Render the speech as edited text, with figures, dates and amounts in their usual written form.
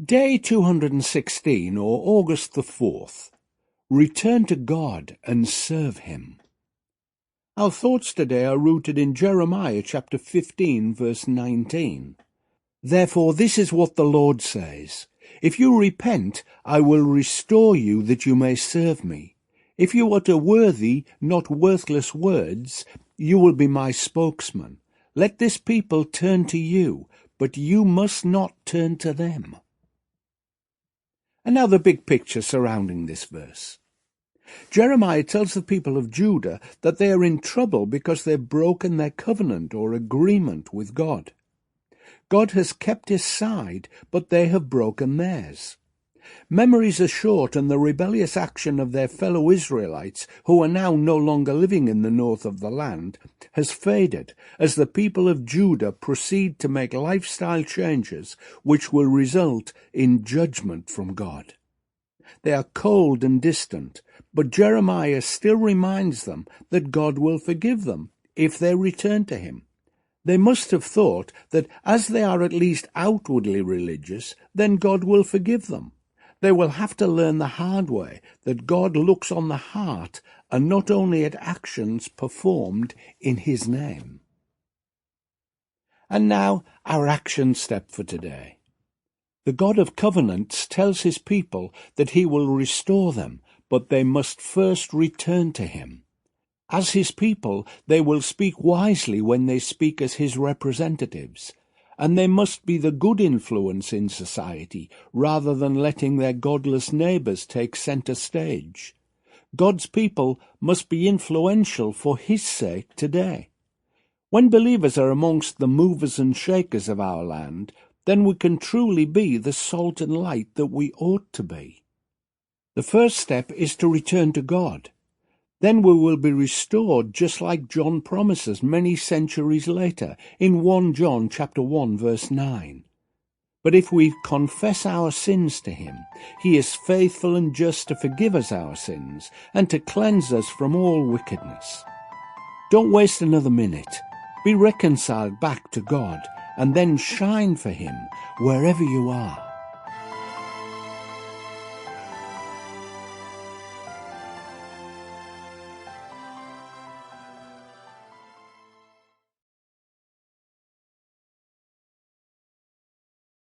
Day 216, or August the 4th. Return to God and serve Him. Our thoughts today are rooted in Jeremiah chapter 15, verse 19. Therefore this is what the Lord says, If you repent, I will restore you that you may serve me. If you utter worthy, not worthless words, you will be my spokesman. Let this people turn to you, but you must not turn to them. And now the big picture surrounding this verse. Jeremiah tells the people of Judah that they are in trouble because they've broken their covenant or agreement with God. God has kept his side, but they have broken theirs. Memories are short, and the rebellious action of their fellow Israelites, who are now no longer living in the north of the land, has faded as the people of Judah proceed to make lifestyle changes which will result in judgment from God. They are cold and distant, but Jeremiah still reminds them that God will forgive them if they return to him. They must have thought that as they are at least outwardly religious, then God will forgive them. They will have to learn the hard way that God looks on the heart and not only at actions performed in his name. And now our action step for today. The God of covenants tells his people that he will restore them, but they must first return to him. As his people, they will speak wisely when they speak as his representatives, and they must be the good influence in society rather than letting their godless neighbours take centre stage. God's people must be influential for his sake today. When believers are amongst the movers and shakers of our land, then we can truly be the salt and light that we ought to be. The first step is to return to God. Then we will be restored just like John promises many centuries later in 1 John chapter 1 verse 9. But if we confess our sins to him, he is faithful and just to forgive us our sins and to cleanse us from all wickedness. Don't waste another minute. Be reconciled back to God and then shine for him wherever you are.